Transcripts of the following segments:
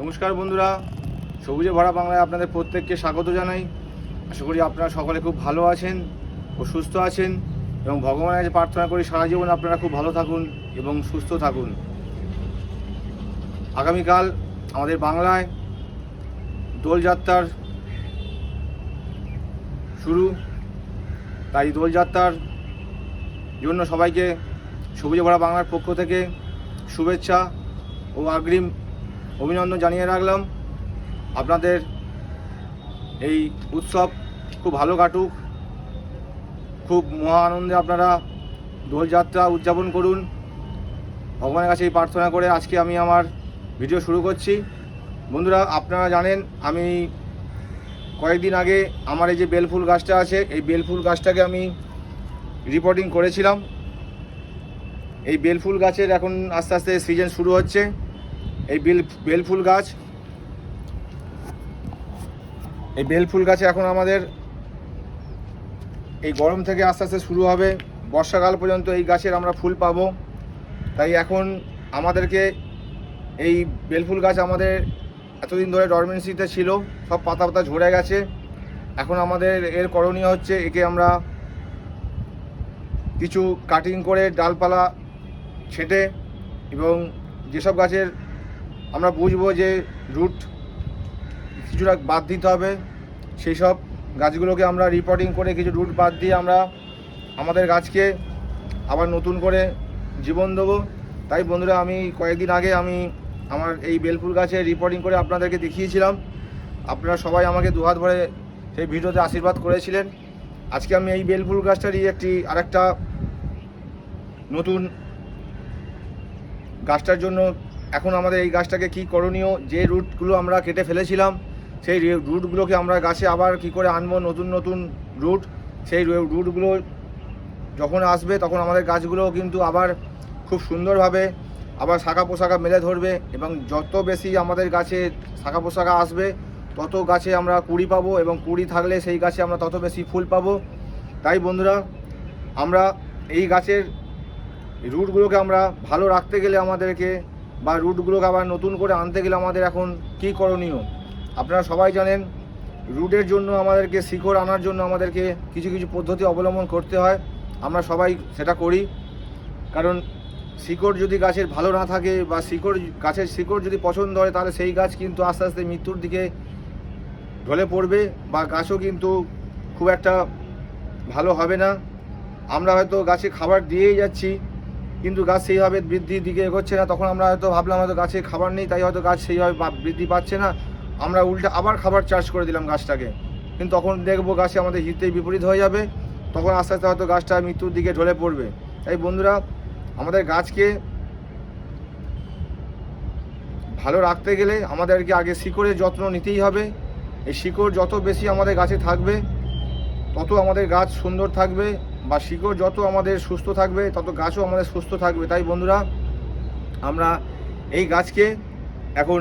নমস্কার বন্ধুরা, সবুজে ভরা বাংলায় আপনাদের প্রত্যেককে স্বাগত জানাই। আশা করি আপনারা সকলে খুব ভালো আছেন ও সুস্থ আছেন এবং ভগবানের কাছে প্রার্থনা করি সারা জীবন আপনারা খুব ভালো থাকুন এবং সুস্থ থাকুন। আগামীকাল আমাদের বাংলায় দোলযাত্রার শুরু, তাই দোলযাত্রার জন্য সবাইকে সবুজে ভরা বাংলার পক্ষ থেকে শুভেচ্ছা ও অগ্রিম অভিনন্দন জানিয়ে রাখলাম। আপনাদের এই উৎসব খুব ভালো কাটুক, খুব মহা আনন্দে আপনারা দোলযাত্রা উদযাপন করুন। ভগবানের কাছে এই প্রার্থনা করে আজকে আমি আমার ভিডিও শুরু করছি। বন্ধুরা, আপনারা জানেন আমি কয়েকদিন আগে আমার এই যে বেলফুল গাছটা আছে, এই বেলফুল গাছটাকে আমি রিপোর্টিং করেছিলাম। এই বেলফুল গাছের এখন আস্তে আস্তে সিজন শুরু হচ্ছে। এই বেলফুল গাছে এখন আমাদের এই গরম থেকে আস্তে আস্তে শুরু হবে, বর্ষাকাল পর্যন্ত এই গাছের আমরা ফুল পাবো। তাই এখন আমাদেরকে এই বেলফুল গাছ আমাদের এতদিন ধরে ডরমেন্সিতে ছিল, সব পাতা পাতা ঝরে গেছে। এখন আমাদের এর করণীয় হচ্ছে একে আমরা কিছু কাটিং করে ডালপালা ছেঁটে এবং যেসব গাছের আমরা বুঝবো যে রুট কিছুটা বাদ দিতে হবে, সেই সব গাছগুলোকে আমরা রিপোর্টিং করে কিছু রুট বাদ দিয়ে আমরা আমাদের গাছকে আবার নতুন করে জীবন দেবো। তাই বন্ধুরা, আমি কয়েকদিন আগে আমি আমার এই বেলফুল গাছে রিপোর্টিং করে আপনাদেরকে দেখিয়েছিলাম। আপনারা সবাই আমাকে দুহাত ভরে সেই ভিডিওতে আশীর্বাদ করেছিলেন। আজকে আমি এই বেলফুল গাছটারই আরেকটা নতুন গাছটার জন্য এখন আমাদের এই গাছটাকে কি করণীয়, যে রুটগুলো আমরা কেটে ফেলেছিলাম সেই রুটগুলোকে আমরা গাছে আবার কি করে আনবো, নতুন নতুন রুট। সেই রুটগুলো যখন আসবে তখন আমাদের গাছগুলো কিন্তু আবার খুব সুন্দরভাবে আবার শাখা পোশাখা মেলে ধরবে এবং যত বেশি আমাদের গাছে শাখা পোশাখা আসবে তত গাছে আমরা কুড়ি পাবো এবং কুড়ি থাকলে সেই গাছে আমরা তত বেশি ফুল পাবো। তাই বন্ধুরা, আমরা এই গাছের রুটগুলোকে আমরা ভালো রাখতে গেলে আমাদেরকে বা রুটগুলোকে আবার নতুন করে আনতে গেলে আমাদের এখন কী করণীয় আপনারা সবাই জানেন। রুটের জন্য আমাদেরকে শিকড় আনার জন্য আমাদেরকে কিছু কিছু পদ্ধতি অবলম্বন করতে হয়, আমরা সবাই সেটা করি। কারণ শিকড় যদি গাছের ভালো না থাকে বা গাছের শিকড় যদি পছন্দ হয় তাহলে সেই গাছ কিন্তু আস্তে আস্তে মৃত্যুর দিকে ঢলে পড়বে বা গাছও কিন্তু খুব একটা ভালো হবে না। আমরা হয়তো গাছে খাবার দিয়েই যাচ্ছি কিন্তু গাছ সেইভাবে বৃদ্ধির দিকে এগোচ্ছে না, তখন আমরা হয়তো ভাবলাম হয়তো গাছে খাবার নেই তাই হয়তো গাছ সেইভাবে বৃদ্ধি পাচ্ছে না, আমরা উল্টা আবার খাবার চার্জ করে দিলাম গাছটাকে। কিন্তু তখন দেখবো গাছে আমাদের হিতেই বিপরীত হয়ে যাবে, তখন আস্তে আস্তে হয়তো গাছটা মৃত্যুর দিকে ঢলে পড়বে। তাই বন্ধুরা, আমাদের গাছকে ভালো রাখতে গেলে আমাদেরকে আগে শিকড়ের যত্ন নিতেই হবে। এই শিকড় যত বেশি আমাদের গাছে থাকবে তত আমাদের গাছ সুন্দর থাকবে বা শিকড় যত আমাদের সুস্থ থাকবে তত গাছও আমাদের সুস্থ থাকবে। তাই বন্ধুরা, আমরা এই গাছকে এখন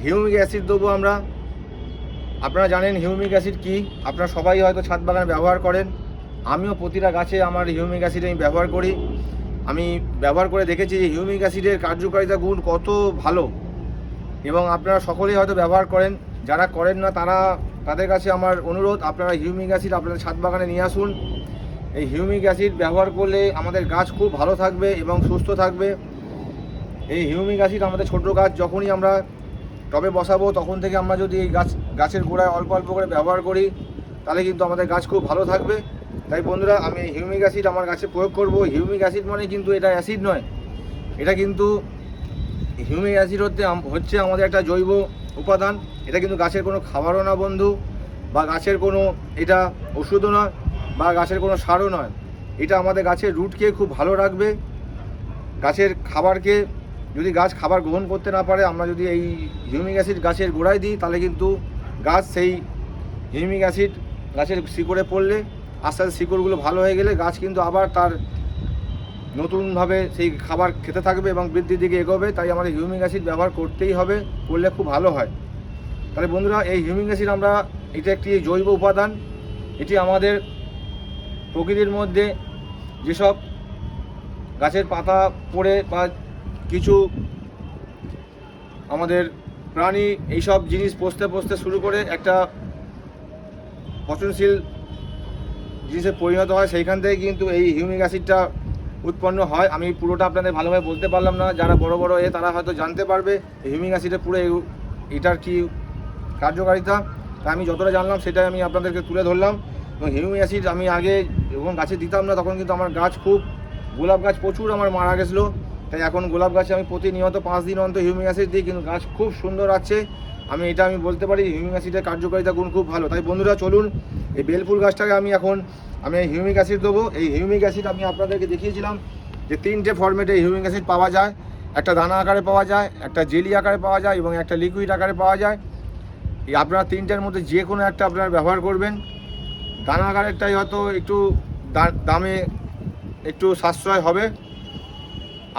হিউমিক অ্যাসিড দেবো আমরা। আপনারা জানেন হিউমিক অ্যাসিড কি, আপনারা সবাই হয়তো ছাদ বাগানে ব্যবহার করেন, আমিও প্রতিটা গাছে আমার হিউমিক অ্যাসিড আমি ব্যবহার করি। আমি ব্যবহার করে দেখেছি যে হিউমিক অ্যাসিডের কার্যকারিতা গুণ কত ভালো এবং আপনারা সকলেই হয়তো ব্যবহার করেন। যারা করেন না তাদের কাছে আমার অনুরোধ, আপনারা হিউমিক অ্যাসিড আপনাদের ছাদ বাগানে নিয়ে আসুন। এই হিউমিক অ্যাসিড ব্যবহার করলে আমাদের গাছ খুব ভালো থাকবে এবং সুস্থ থাকবে। এই হিউমিক অ্যাসিড আমাদের ছোট গাছ যখনই আমরা টবে বসাবো তখন থেকে আমরা যদি এই গাছের গোড়ায় অল্প অল্প করে ব্যবহার করি তাহলে কিন্তু আমাদের গাছ খুব ভালো থাকবে। তাই বন্ধুরা, আমি হিউমিক অ্যাসিড আমার গাছে প্রয়োগ করব। হিউমিক অ্যাসিড মানে কিন্তু এটা অ্যাসিড নয়, এটা কিন্তু হিউমিক অ্যাসিড হচ্ছে আমাদের একটা জৈব উপাদান। এটা কিন্তু গাছের কোনো খাবারও না বন্ধু, বা গাছের কোনো এটা ওষুধও নয় বা গাছের কোনো সারও নয়। এটা আমাদের গাছের রুটকে খুব ভালো রাখবে। গাছের খাবারকে যদি গাছ খাবার গ্রহণ করতে না পারে, আমরা যদি এই হিউমিক অ্যাসিড গাছের গোড়ায় দিই তাহলে কিন্তু গাছ সেই হিউমিক অ্যাসিড গাছের শিকড়ে পড়লে আস্তে আস্তে শিকড়গুলো ভালো হয়ে গেলে গাছ কিন্তু আবার তার নতুনভাবে সেই খাবার খেতে থাকবে এবং বৃদ্ধির দিকে এগোবে। তাই আমাদের হিউমিক অ্যাসিড ব্যবহার করতেই হবে, করলে খুব ভালো হয়। তাহলে বন্ধুরা, এই হিউমিক অ্যাসিড এটা একটি জৈব উপাদান। এটি আমাদের প্রকৃতির মধ্যে যেসব গাছের পাতা পড়ে বা কিছু আমাদের প্রাণী এইসব জিনিস পুষতে পুষতে শুরু করে একটা পচনশীল জিনিসে পরিণত হয়, সেইখান থেকে কিন্তু এই হিউমিক অ্যাসিডটা উৎপন্ন হয়। আমি পুরোটা আপনাদের ভালোভাবে বলতে পারলাম না, যারা বড় বড় তারা হয়তো জানতে পারবে হিউমিক অ্যাসিডের পুরো এটার কি কার্যকারিতা। তাই আমি যতটা জানলাম সেটাই আমি আপনাদেরকে তুলে ধরলাম। এবং হিউমিক অ্যাসিড আমি আগে যখন গাছে দিতাম না, তখন কিন্তু আমার গাছ খুব, গোলাপ গাছ প্রচুর আমার মারা গেছিলো। তাই এখন গোলাপ গাছে আমি প্রতিনিয়ত 5 দিন অন্তর হিউমিক অ্যাসিড দিই, কিন্তু গাছ খুব সুন্দর আছে। আমি বলতে পারি হিউমিক অ্যাসিডের কার্যকারিতা গুণ খুব ভালো। তাই বন্ধুরা চলুন, এই বেলফুল গাছটাকে আমি হিউমিক অ্যাসিড দেবো। এই হিউমিক অ্যাসিড আমি আপনাদেরকে দেখিয়েছিলাম যে 3টে ফরম্যাটে হিউমিক অ্যাসিড পাওয়া যায়। একটা দানা আকারে পাওয়া যায়, একটা জেলি আকারে পাওয়া যায় এবং একটা লিকুইড আকারে পাওয়া যায়। এই আপনারা 3টের মধ্যে যে কোনো একটা আপনারা ব্যবহার করবেন। দানা আকারেরটাই হয়তো একটু দামে একটু সাশ্রয় হবে,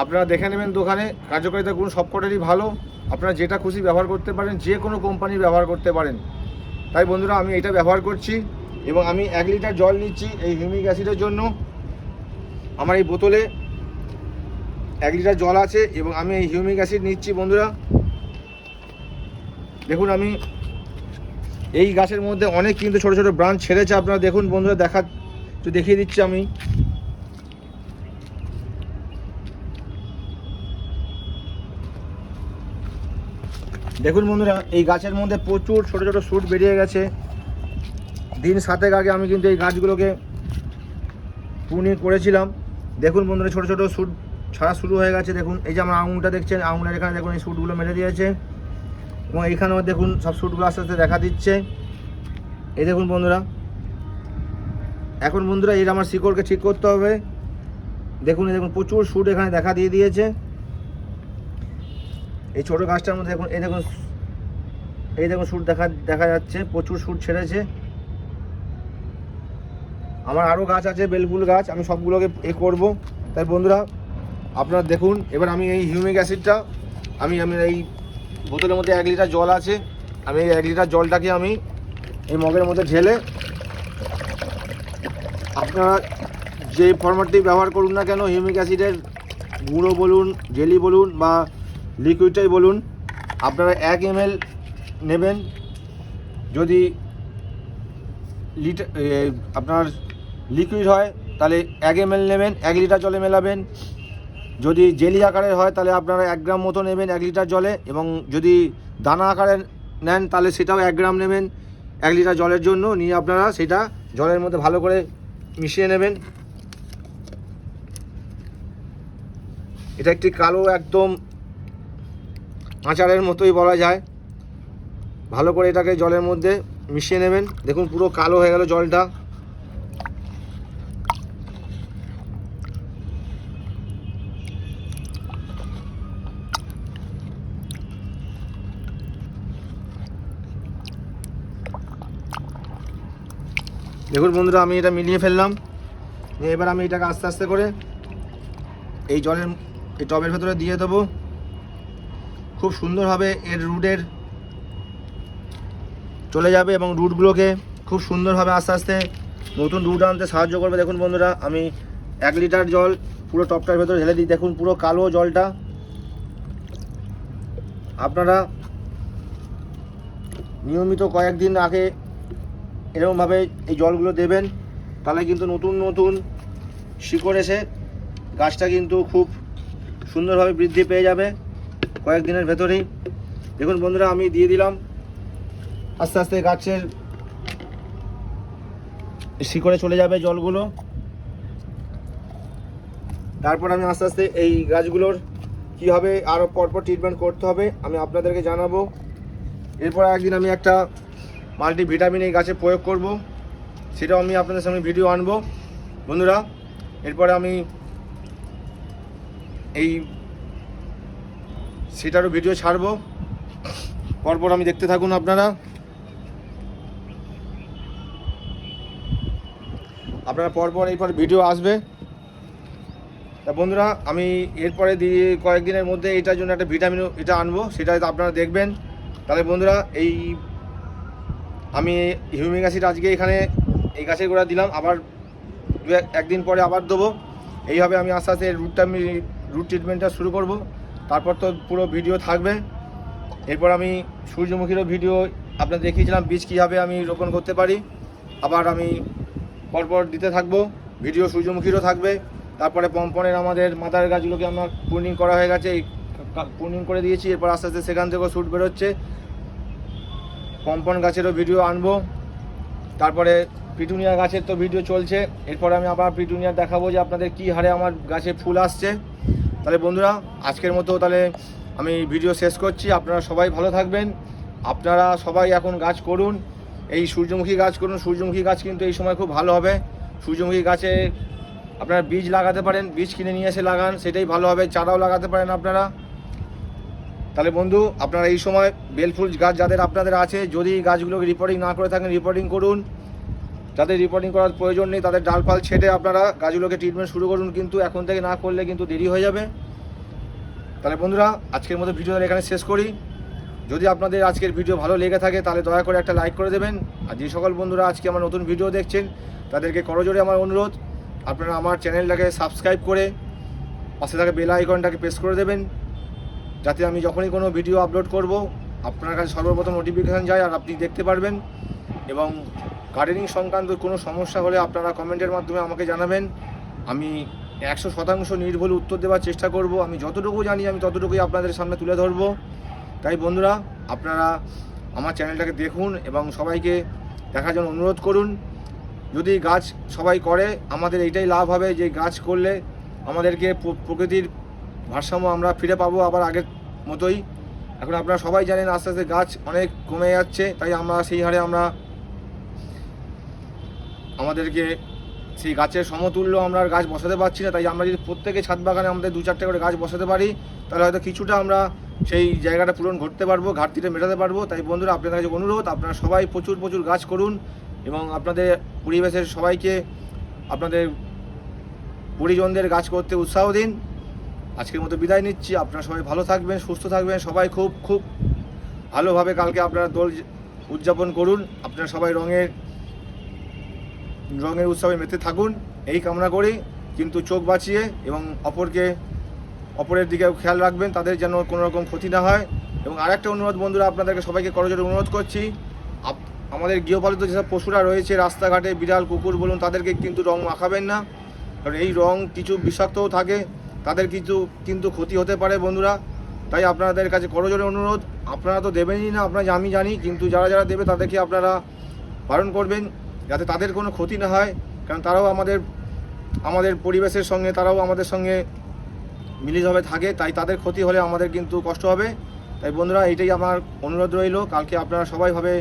আপনারা দেখে নেবেন দোকানে। কার্যকারিতা গুণ সবকটারই ভালো, আপনারা যেটা খুশি ব্যবহার করতে পারেন, যে কোনো কোম্পানির ব্যবহার করতে পারেন। তাই বন্ধুরা আমি এটা ব্যবহার করছি এবং আমি 1 লিটার জল নিচ্ছি এই হিউমিক অ্যাসিডের জন্য। আমার এই বোতলে 1 লিটার জল আছে এবং আমি এই হিউমিক অ্যাসিড নিচ্ছি। বন্ধুরা দেখুন, আমি এই গাছের মধ্যে অনেক কিন্তু ছোটো ছোটো ব্রাঞ্চ ছেড়েছে। আপনারা দেখুন বন্ধুরা, দেখিয়ে দিচ্ছি আমি। দেখুন বন্ধুরা, এই গাছের মধ্যে প্রচুর ছোটো ছোটো শ্যুট বেরিয়ে গেছে। দিন 7 আগে আমি কিন্তু এই গাছগুলোকে প্রুনিং করেছিলাম। দেখুন বন্ধুরা, ছোটো ছোটো শ্যুট ছাড়া শুরু হয়ে গেছে। দেখুন এই যে আমার আঙুলটা দেখছেন, আঙুলের এখানে দেখুন এই শ্যুটগুলো মেরে দিয়েছে এবং এইখানেও দেখুন সব শ্যুটগুলো আস্তে আস্তে দেখা দিচ্ছে। এই দেখুন বন্ধুরা, এখন বন্ধুরা এর আমার শিকড়কে ঠিক করতে হবে। দেখুন প্রচুর শ্যুট এখানে দেখা দিয়ে দিয়েছে। এই ছোটো গাছটার মধ্যে দেখুন, এই দেখুন শ্যুট দেখা যাচ্ছে, প্রচুর শ্যুট ছেড়েছে। আমার আরও গাছ আছে, বেলফুল গাছ, আমি সবগুলোকে করব। তাই বন্ধুরা আপনারা দেখুন, এবার আমি এই হিউমিক অ্যাসিডটা আমি এই বোতলের মধ্যে 1 লিটার জল আছে, আমি এই 1 লিটার জলটাকে আমি এই মগের মধ্যে ঢেলে, আপনারা যে ফরম্যাটটি ব্যবহার করুন না কেন, হিউমিক অ্যাসিডের গুঁড়ো বলুন, জেলি বলুন বা লিকুইডটাই বলুন, আপনারা 1 ml নেবেন। যদি আপনার লিকুইড হয় তাহলে 1 ml নেবেন, 1 লিটার জলে মেলাবেন। যদি জেলি আকারের হয় তাহলে আপনারা 1 গ্রাম মতো নেবেন 1 লিটার জলে, এবং যদি দানা আকারে নেন তাহলে সেটাও 1 গ্রাম নেবেন 1 লিটার জলের জন্য। নিয়ে আপনারা সেটা জলের মধ্যে ভালো করে মিশিয়ে নেবেন। এটা একটি কালো একদম আচারের মতোই বলা যায়। ভালো করে এটাকে জলের মধ্যে মিশিয়ে নেবেন। দেখুন পুরো কালো হয়ে গেল জলটা। দেখুন বন্ধুরা, আমি এটা মিলিয়ে ফেললাম। এবার আমি এটাকে আস্তে আস্তে করে এই টবের ভেতরে দিয়ে দেবো। খুব সুন্দরভাবে এর রুটের চলে যাবে এবং রুটগুলোকে খুব সুন্দরভাবে আস্তে আস্তে নতুন রুট আনতে সাহায্য করবে। দেখুন বন্ধুরা, আমি 1 লিটার জল পুরো টবটার ভেতরে ঢেলে দিই। দেখুন পুরো কালো জলটা। আপনারা নিয়মিত কয়েকদিন আগে এরকমভাবে এই জলগুলো দেবেন, তাহলে কিন্তু নতুন নতুন শিকড় এসে গাছটা কিন্তু খুব সুন্দরভাবে বৃদ্ধি পেয়ে যাবে কয়েকদিনের ভেতরেই। দেখুন বন্ধুরা, আমি দিয়ে দিলাম আস্তে আস্তে গাছের শিকড়ে চলে যাবে জলগুলো। তারপর আমি আস্তে আস্তে এই গাছগুলোর কীভাবে আরও পরপর ট্রিটমেন্ট করতে হবে আমি আপনাদেরকে জানাবো। এরপর একদিন আমি একটা মাল্টিভিটামিন এই গাছে প্রয়োগ করব, সেটাও আমি আপনাদের সামনে ভিডিও আনবো বন্ধুরা। এরপরে আমি সেটারও ভিডিও ছাড়বো, পরপর আমি দেখতে থাকুন আপনারা পরপর এরপর ভিডিও আসবে। তা বন্ধুরা, আমি এরপরে কয়েকদিনের মধ্যে এটার জন্য একটা ভিটামিন এটা আনবো, সেটা আপনারা দেখবেন। তাহলে বন্ধুরা, আমি হিউমিক অ্যাসিড আজকে এখানে এই গাছের গোড়া দিলাম, আবার একদিন পরে আবার দেবো। এইভাবে আমি আস্তে আস্তে রুট ট্রিটমেন্টটা শুরু করব। তারপর তো পুরো ভিডিও থাকবে। এরপর আমি সূর্যমুখীরও ভিডিও আপনাদের দেখিয়েছিলাম বীজ কীভাবে আমি রোপণ করতে পারি। আবার আমি পরপর দিতে থাকবো, ভিডিও সূর্যমুখীরও থাকবে। তারপরে পম্পনের আমাদের মাদার গাছগুলোকে আমার প্রুনিং করা হয়ে গেছে, প্রুনিং করে দিয়েছি। এরপর আস্তে আস্তে সেখান থেকেও শ্যুট বেরোচ্ছে, পম্পন গাছেরও ভিডিও আনবো। তারপরে পিটুনিয়া গাছের তো ভিডিও চলছে, এরপরে আমি আবার পিটুনিয়া দেখাবো যে আপনাদের কী হারে আমার গাছে ফুল আসছে। তাহলে বন্ধুরা আজকের মতো তাহলে আমি ভিডিও শেষ করছি। আপনারা সবাই ভালো থাকবেন, আপনারা সবাই এখন গাছ করুন, এই সূর্যমুখী গাছ করুন। সূর্যমুখী গাছ কিন্তু এই সময় খুব ভালো হবে। সূর্যমুখী গাছে আপনারা বীজ লাগাতে পারেন, বীজ কিনে নিয়ে এসে লাগান, সেটাই ভালো হবে। চারাও লাগাতে পারেন আপনারা। তাহলে বন্ধু আপনারা এই সময় বেলফুল গাছ যাদের আপনাদের আছে, যদি গাছগুলোকে রিপোর্টিং না করে থাকেন রিপোর্টিং করুন। যাদের রিপোর্টিং করার প্রয়োজন নেই তাদের ডালপাল ছেড়ে আপনারা গাছগুলোকে ট্রিটমেন্ট শুরু করুন, কিন্তু এখন থেকে না করলে কিন্তু দেরি হয়ে যাবে। তাহলে বন্ধুরা আজকের মতো ভিডিওটা এখানে শেষ করি। যদি আপনাদের আজকের ভিডিও ভালো লেগে থাকে তাহলে দয়া করে একটা লাইক করে দেবেন। আর যে সকল বন্ধুরা আজকে আমার নতুন ভিডিও দেখছেন তাদেরকে করজোড়ে আমার অনুরোধ, আপনারা আমার চ্যানেলটাকে সাবস্ক্রাইব করে পাশে থাকা বেল আইকনটাকে প্রেস করে দেবেন, যাতে আমি যখনই কোনো ভিডিও আপলোড করব আপনার কাছে সর্বপ্রথম নোটিফিকেশান যায় আর আপনি দেখতে পারবেন। এবং গার্ডেনিং সংক্রান্ত কোনো সমস্যা হলে আপনারা কমেন্টের মাধ্যমে আমাকে জানাবেন, আমি 100% নির্ভুল উত্তর দেওয়ার চেষ্টা করব। আমি যতটুকু জানি আমি ততটুকুই আপনাদের সামনে তুলে ধরবো। তাই বন্ধুরা আপনারা আমার চ্যানেলটাকে দেখুন এবং সবাইকে দেখার জন্য অনুরোধ করুন। যদি গাছ সবাই করে আমাদের এইটাই লাভ হবে যে গাছ করলে আমাদেরকে প্রকৃতির ভারসাম্য আমরা ফিরে পাবো আবার আগের মতোই। এখন আপনারা সবাই জানেন আস্তে আস্তে গাছ অনেক কমে যাচ্ছে, তাই আমরা সেই হারে আমরা আমাদেরকে সেই গাছের সমতুল্য আমরা গাছ বসাতে পারছি না। তাই আমরা যদি প্রত্যেকে ছাদ বাগানে আমাদের 2-4টে করে গাছ বসাতে পারি তাহলে হয়তো কিছুটা আমরা সেই জায়গাটা পূরণ করতে পারবো, ঘাটতিটা মেটাতে পারবো। তাই বন্ধুরা আপনাদের কাছে অনুরোধ, আপনারা সবাই প্রচুর প্রচুর গাছ করুন এবং আপনাদের পরিবেশের সবাইকে আপনাদের পরিজনদের গাছ করতে উৎসাহ দিন। আজকের মতো বিদায় নিচ্ছি, আপনারা সবাই ভালো থাকবেন, সুস্থ থাকবেন, সবাই খুব খুব ভালোভাবে কালকে আপনারা দোল উদযাপন করুন। আপনারা সবাই রঙের উৎসবে মেতে থাকুন এই কামনা করি, কিন্তু চোখ বাঁচিয়ে এবং অপরের দিকেও খেয়াল রাখবেন, তাদের যেন কোনো রকম ক্ষতি না হয়। এবং আরেকটা অনুরোধ বন্ধুরা আপনাদেরকে সবাইকে করজোড়ে অনুরোধ করছি, আমাদের গৃহপালিত যেসব পশুরা রয়েছে রাস্তাঘাটে বিড়াল কুকুর বলুন, তাদেরকে কিন্তু রং মাখাবেন না, কারণ এই রং কিছু বিষাক্তও থাকে, তাদের কিন্তু ক্ষতি হতে পারে বন্ধুরা। তাই আপনাদের কাছে করজোড়ে অনুরোধ, আপনারা তো দেবেনই না আপনারা আমি জানি, কিন্তু যারা যারা দেবে তাদেরকে আপনারা বারণ করবেন যাতে তাদের কোনো ক্ষতি না হয়, কারণ তারাও আমাদের পরিবেশের সঙ্গে তারাও আমাদের সঙ্গে মিলিতভাবে থাকে, তাই তাদের ক্ষতি হলে আমাদের কিন্তু কষ্ট হবে। তাই বন্ধুরা এইটাই আমার অনুরোধ রইল, কালকে আপনারা সবাই ভাবে